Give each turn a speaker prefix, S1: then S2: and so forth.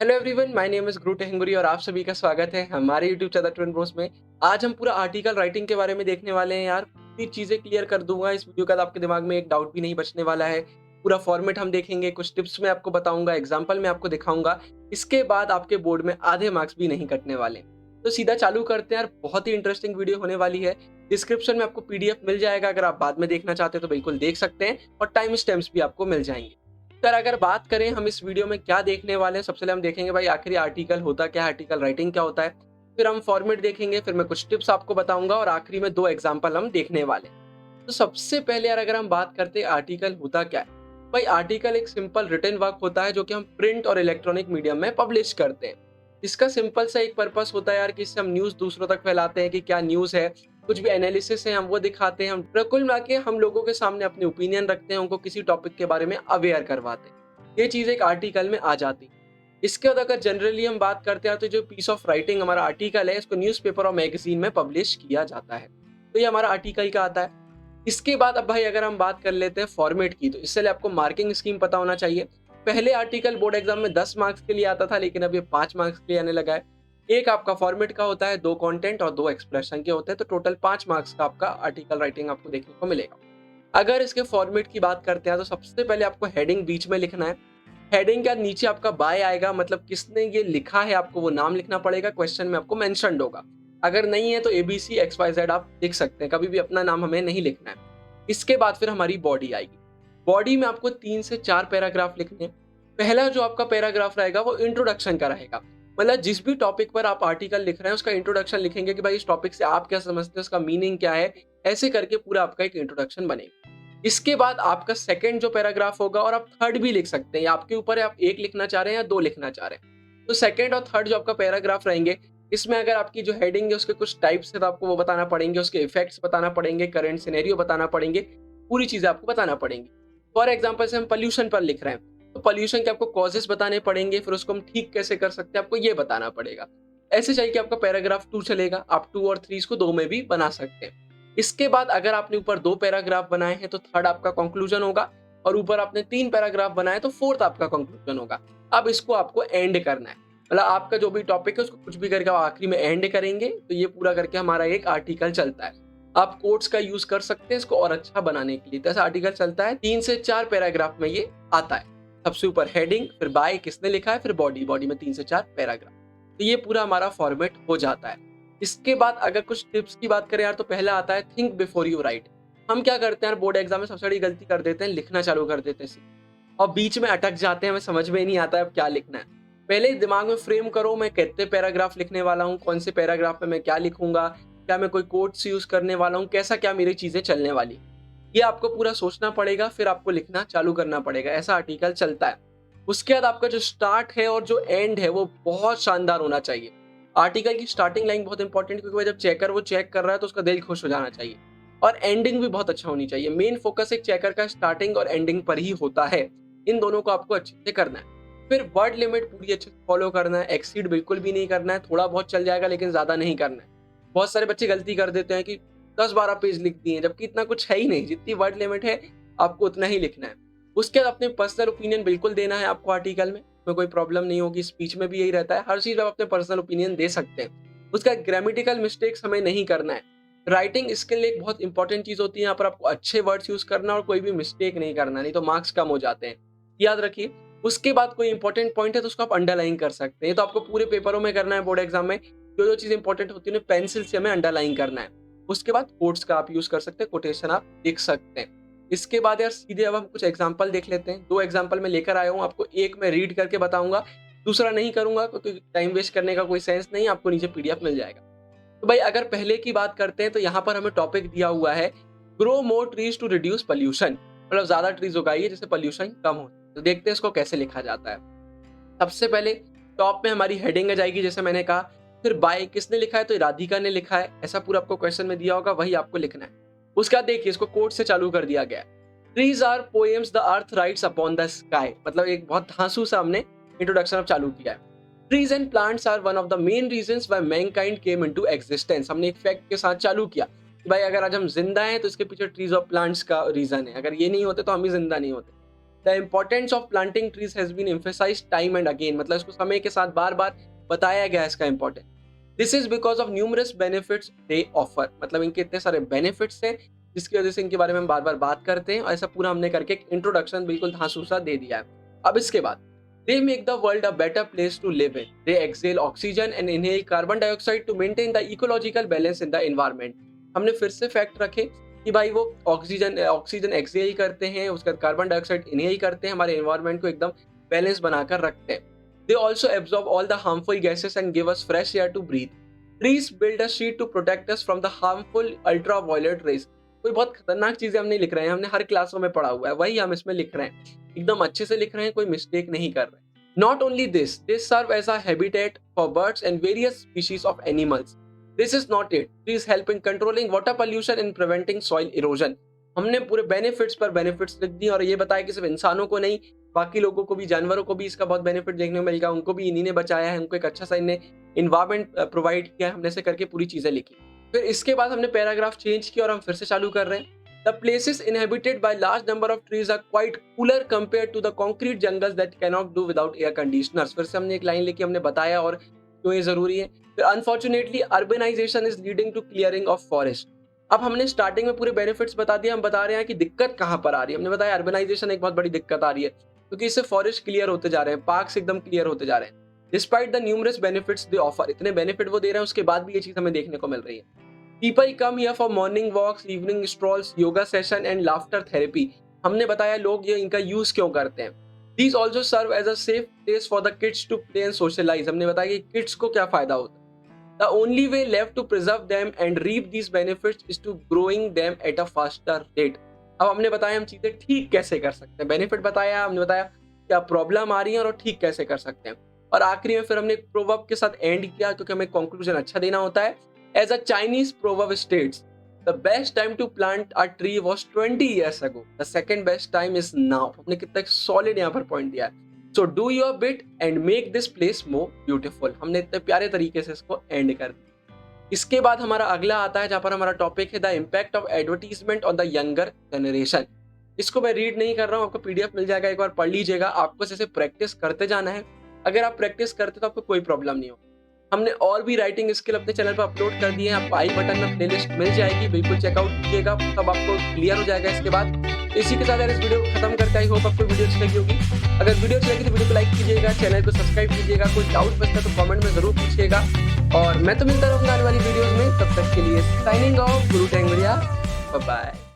S1: Hello everyone, my name is गुरु टेहंगुरी और आप सभी का स्वागत है हमारे यूट्यूब चैनल ट्रेंड ब्रोस में। आज हम पूरा आर्टिकल राइटिंग के बारे में देखने वाले हैं यार। पूरी चीजें क्लियर कर दूंगा इस वीडियो का, तो आपके दिमाग में एक डाउट भी नहीं बचने वाला है। पूरा फॉर्मेट हम देखेंगे, कुछ टिप्स मैं आपको बताऊंगा, एग्जाम्पल मैं आपको दिखाऊंगा। इसके बाद आपके बोर्ड में आधे मार्क्स भी नहीं कटने वाले। तो सीधा चालू करते हैं यार, बहुत ही इंटरेस्टिंग वीडियो होने वाली है। डिस्क्रिप्शन में आपको पीडीएफ मिल जाएगा, अगर आप बाद में देखना चाहते हैं तो बिल्कुल देख सकते हैं, और टाइम स्टैम्प्स भी आपको मिल जाएंगे। सर, अगर बात करें हम इस वीडियो में क्या देखने वाले हैं, सबसे पहले हम देखेंगे भाई आखिर आर्टिकल होता क्या है, आर्टिकल राइटिंग क्या होता है। फिर हम फॉर्मेट देखेंगे, फिर मैं कुछ टिप्स आपको बताऊंगा, और आखिरी में 2 एग्जांपल हम देखने वाले हैं। तो सबसे पहले यार, अगर हम बात करते हैं आर्टिकल होता क्या है। भाई आर्टिकल एक सिंपल रिटन वर्क होता है जो कि हम प्रिंट और इलेक्ट्रॉनिक मीडियम में पब्लिश करते हैं। इसका सिंपल सा एक पर्पस होता है यार कि इससे हम न्यूज़ दूसरों तक फैलाते हैं कि क्या न्यूज़ है, कुछ भी एनालिसिस है हम वो दिखाते हैं। हम कुल मिला के हम लोगों के सामने अपने ओपिनियन रखते हैं, उनको किसी टॉपिक के बारे में अवेयर करवाते हैं। ये चीज़ एक आर्टिकल में आ जाती है। इसके बाद अगर जनरली हम बात करते हैं तो जो पीस ऑफ राइटिंग हमारा आर्टिकल है, इसको न्यूज़पेपर और मैगज़ीन में पब्लिश किया जाता है। तो ये हमारा आर्टिकल का आता है। इसके बाद अब भाई अगर हम बात कर लेते हैं फॉर्मेट की, तो इससे पहले आपको मार्किंग स्कीम पता होना चाहिए। पहले आर्टिकल बोर्ड एग्जाम में 10 मार्क्स के लिए आता था, लेकिन अब ये 5 मार्क्स के लिए आने लगा है। एक आपका फॉर्मेट का होता है, 2 कंटेंट और 2 एक्सप्रेशन के होते हैं, तो टोटल 5 मार्क्स का आपका आर्टिकल राइटिंग आपको देखने को मिलेगा। अगर इसके फॉर्मेट की बात करते हैं तो सबसे पहले आपको हेडिंग बीच में लिखना है। हेडिंग के नीचे आपका बाय आएगा, मतलब किसने ये लिखा है आपको वो नाम लिखना पड़ेगा, क्वेश्चन में आपको मेंशन्ड होगा। अगर नहीं है तो एबीसी XYZ आप लिख सकते हैं, कभी भी अपना नाम हमें नहीं लिखना है। इसके बाद फिर हमारी बॉडी आएगी। बॉडी में आपको 3 से 4 पैराग्राफ लिखने हैं। पहला जो आपका पैराग्राफ रहेगा वो इंट्रोडक्शन का रहेगा। मतलब जिस भी टॉपिक पर आप आर्टिकल लिख रहे हैं उसका इंट्रोडक्शन लिखेंगे कि भाई इस टॉपिक से आप क्या समझते हैं, उसका मीनिंग क्या है। ऐसे करके पूरा आपका एक इंट्रोडक्शन बनेगा। इसके बाद आपका सेकंड जो पैराग्राफ होगा, और आप थर्ड भी लिख सकते हैं, ये आपके ऊपर है, आप 1 लिखना चाह रहे हैं या 2 लिखना चाह रहे हैं। तो सेकंड और थर्ड जो आपका पैराग्राफ रहेंगे, इसमें अगर आपकी जो हेडिंग है उसके कुछ टाइप्स है तो आपको वो बताना पड़ेंगे, उसके इफेक्ट्स बताना पड़ेंगे, करंट सिनेरियो बताना पड़ेंगे, पूरी चीजें आपको बताना पड़ेंगी। फॉर एग्जाम्पल से हम पॉल्यूशन पर लिख रहे हैं, तो पॉल्यूशन के आपको कॉजेस बताने पड़ेंगे, फिर उसको हम ठीक कैसे कर सकते हैं आपको ये बताना पड़ेगा। ऐसे चाहिए कि आपका पैराग्राफ 2 चलेगा, आप 2 और 3 इसको 2 में भी बना सकते हैं। इसके बाद अगर आपने ऊपर 2 पैराग्राफ बनाए हैं तो थर्ड आपका कंक्लूजन होगा, और ऊपर आपने 3 पैराग्राफ बनाए तो फोर्थ आपका कंक्लूजन होगा। अब इसको आपको एंड करना है, मतलब आपका जो भी टॉपिक है उसको कुछ भी करके आप आखिरी में एंड करेंगे, तो ये पूरा करके हमारा एक आर्टिकल चलता है। आप कोट्स का यूज कर सकते हैं इसको और अच्छा बनाने के लिए। तो ऐसा आर्टिकल चलता है, 3 से 4 पैराग्राफ में ये आता है। सबसे ऊपर हेडिंग, फिर बाय किसने लिखा है, फिर बॉडी, बॉडी में 3 से 4 पैराग्राफ। तो ये पूरा हमारा फॉर्मेट हो जाता है। इसके बाद अगर कुछ टिप्स की बात करें यार, तो पहला आता है थिंक बिफोर यू राइट। हम क्या करते हैं यार, बोर्ड एग्जाम में सबसे बड़ी गलती कर देते हैं, लिखना चालू कर देते हैं और बीच में अटक जाते हैं, हमें समझ में ही नहीं आता है अब क्या लिखना है। पहले ही दिमाग में फ्रेम करो, मैं कितने पैराग्राफ लिखने वाला हूँ, कौन से पैराग्राफ में मैं क्या लिखूंगा, क्या मैं कोई कोट्स यूज करने वाला हूँ, कैसा क्या मेरी चीजें चलने वाली। ये आपको पूरा सोचना पड़ेगा, फिर आपको लिखना चालू करना पड़ेगा। ऐसा आर्टिकल चलता है। उसके बाद आपका जो स्टार्ट है और जो एंड है वो बहुत शानदार होना चाहिए। आर्टिकल की स्टार्टिंग लाइन बहुत इंपॉर्टेंट, क्योंकि जब चेकर वो चेक कर रहा है तो उसका दिल खुश हो जाना चाहिए। और एंडिंग भी बहुत अच्छा होनी चाहिए। मेन फोकस एक चेकर का स्टार्टिंग और एंडिंग पर ही होता है। इन दोनों को आपको अच्छे से करना है। फिर वर्ड लिमिट पूरी अच्छे से फॉलो करना है, एक्सीड बिल्कुल भी नहीं करना है। थोड़ा बहुत चल जाएगा लेकिन ज्यादा नहीं करना है। बहुत सारे बच्चे गलती कर देते हैं कि 10-12 पेज लिख दिए, जबकि इतना कुछ है ही नहीं। जितनी वर्ड लिमिट है आपको उतना ही लिखना है। उसके बाद अपने पर्सनल ओपिनियन बिल्कुल देना है आपको आर्टिकल में कोई प्रॉब्लम नहीं होगी। स्पीच में भी यही रहता है, हर चीज में आप अपने पर्सनल ओपिनियन दे सकते हैं। उसका ग्रामेटिकल मिस्टेक्स हमें नहीं करना है। राइटिंग स्किल एक बहुत इंपॉर्टेंट चीज होती है, यहाँ पर आपको अच्छे वर्ड्स यूज करना और कोई भी मिस्टेक नहीं करना, नहीं तो मार्क्स कम हो जाते हैं, याद रखिए। उसके बाद कोई इंपॉर्टेंट पॉइंट है तो उसको आप अंडरलाइन कर सकते हैं। तो आपको पूरे पेपरों में करना है, बोर्ड एग्जाम में जो जो चीज इंपॉर्टेंट होती है उन्हें पेंसिल से हमें अंडरलाइन करना है। उसके बाद कोट्स का आप यूज कर सकते हैं, कोटेशन आप लिख सकते हैं। इसके बाद यार सीधे अब हम कुछ एग्जांपल देख लेते हैं। 2 एग्जांपल मैं लेकर आया हूँ, आपको एक मैं रीड करके बताऊंगा, दूसरा नहीं करूंगा क्योंकि टाइम वेस्ट करने का कोई सेंस नहीं, आपको नीचे पीडीएफ मिल जाएगा। तो भाई अगर पहले की बात करते हैं तो यहाँ पर हमें टॉपिक दिया हुआ है, grow more trees to reduce pollution, मतलब ज्यादा ट्रीज उगाइए जिससे पॉल्यूशन कम हो। तो देखते हैं इसको कैसे लिखा जाता है। सबसे पहले टॉप में हमारी हेडिंग आ जाएगी, जैसे मैंने कहा। फिर बाय किसने लिखा है, तो राधिका ने लिखा है, ऐसा पूरा आपको क्वेश्चन में दिया होगा, वही आपको लिखना है। उसके बाद देखिए इसको कोट से चालू कर दिया गया है। Trees are poems the earth writes upon the sky, मतलब एक बहुत धांसू सा हमने इंट्रोडक्शन अब चालू किया है। Trees and plants are one of the main reasons why mankind came into existence, हमने एक फैक्ट के साथ चालू किया कि भाई अगर आज हम जिंदा हैं तो इसके पीछे ट्रीज और प्लांट्स का रीजन है, अगर ये नहीं होते तो हम भी जिंदा नहीं होते। The importance of planting trees has been emphasised time and again, मतलब इसको समय के साथ बार बार बताया गया है इसका importance. This is because of numerous benefits they offer, मतलब इनके इतने सारे बेनिफिट्स हैं जिसकी वजह से इनके बारे में हम बार बार बात करते हैं, और ऐसा पूरा हमने करके एक इंट्रोडक्शन बिल्कुल धांसूसा दे दिया है। अब इसके बाद they make the world a better place to live in. They exhale oxygen and inhale carbon dioxide to maintain the ecological balance in the environment. हमने फिर से फैक्ट रखे कि भाई वो ऑक्सीजन एक्सहेल करते हैं, उसका कार्बन डाइऑक्साइड इनहेल करते हैं, हमारे एनवायरनमेंट को एकदम बैलेंस बनाकर रखते हैं। They also absorb all the harmful gases and give us fresh air to breathe. Trees build a sheet to protect us from the harmful ultraviolet rays. कोई बहुत खतरनाक चीजें हम नहीं लिख रहे हैं, हमने हर क्लासों में पढ़ा हुआ है, वही हम इसमें लिख रहे हैं, एकदम अच्छे से लिख रहे हैं, कोई मिस्टेक नहीं कर रहे हैं। Not only this, they serve as a habitat for birds and various species of animals. This is not it. Trees help in controlling water pollution and preventing soil erosion. हमने पूरे बेनिफिट्स पर benefits लिख दिए और ये बताया कि सिर्फ इंसानों को नहीं, बाकी लोगों को भी, जानवरों को भी इसका बहुत बेनिफिट देखने को मिलेगा, उनको भी इन्हीं ने बचाया है, उनको एक अच्छा सा इन्हें इन्वायरमेंट प्रोवाइड किया है, हमने से करके पूरी चीजें लिखी। फिर इसके बाद हमने पैराग्राफ चेंज किया और हम फिर से चालू कर रहे हैं। The places inhabited by large number of trees are quite cooler compared to the concrete jungles that cannot do without air conditioners. फिर से हमने एक लाइन लिखी, हमने बताया और क्यों ये जरूरी है। फिर unfortunately urbanization is leading to clearing of forest. अब हमने स्टार्टिंग में पूरे बेनिफिट्स बता दिए, हम बता रहे हैं कि दिक्कत कहाँ पर आ रही है। हमने बताया अर्बनाइजेशन एक बहुत बड़ी दिक्कत आ रही है क्योंकि इससे फॉरेस्ट क्लियर होते जा रहे हैं, पार्क्स एकदम क्लियर होते जा रहे हैं। Despite the numerous benefits they offer, इतने बेनिफिट वो दे रहे हैं उसके बाद भी ये चीज हमें देखने को मिल रही है। People come here for morning walks, evening strolls, yoga session and laughter therapy. हमने बताया लोग ये इनका यूज क्यों करते हैं। These also serve as a safe place for the kids to play and socialize. हमने बताया कि किड्स को क्या फायदा होता है। The only way left to preserve them and reap these benefits is to growing them at a faster rate. अब हमने बताया हम चीजें ठीक कैसे कर सकते हैं, बेनिफिट बताया, हमने बताया क्या प्रॉब्लम आ रही है और ठीक कैसे कर सकते हैं, और आखिरी में फिर हमने एक प्रोवर्ब के साथ एंड किया क्योंकि हमें कंक्लूजन अच्छा देना होता है। As a Chinese proverb states, the best time to plant a tree was 20 years ago. The second best time is now. हमने कितना सॉलिड यहाँ पर पॉइंट दिया है। So do your bit and make this place more beautiful. हमने इतने प्यारे तरीके से इसको एंड कर दिया। इसके बाद हमारा अगला आता है जहाँ पर हमारा टॉपिक है the impact of advertisement on the younger generation. इसको मैं रीड नहीं कर रहा हूँ, आपको पीडीएफ मिल जाएगा, एक बार पढ़ लीजिएगा। आपको जैसे प्रैक्टिस करते जाना है, अगर आप प्रैक्टिस करते तो आपको कोई प्रॉब्लम नहीं हो। हमने और भी राइटिंग स्किल अपने चैनल पर अपलोड कर दिए हैं, आपको आई बटन में प्लेलिस्ट मिल जाएगी, बिल्कुल चेकआउट कीजिएगा, तब आपको क्लियर हो जाएगा। इसके बाद इसी के साथ इस वीडियो को खत्म करते, आई होप आपको वीडियो अच्छी लगी होगी। अगर वीडियो अच्छी लगी तो वीडियो को लाइक कीजिएगा, चैनल को सब्सक्राइब कीजिएगा, कोई डाउट बचता तो कमेंट में जरूर पूछिएगा, और मैं तो मिलता रहूंगा आने वाली वीडियोस में। तब तक के लिए साइनिंग ऑफ, गुरु टेंगरिया, बाय बाय।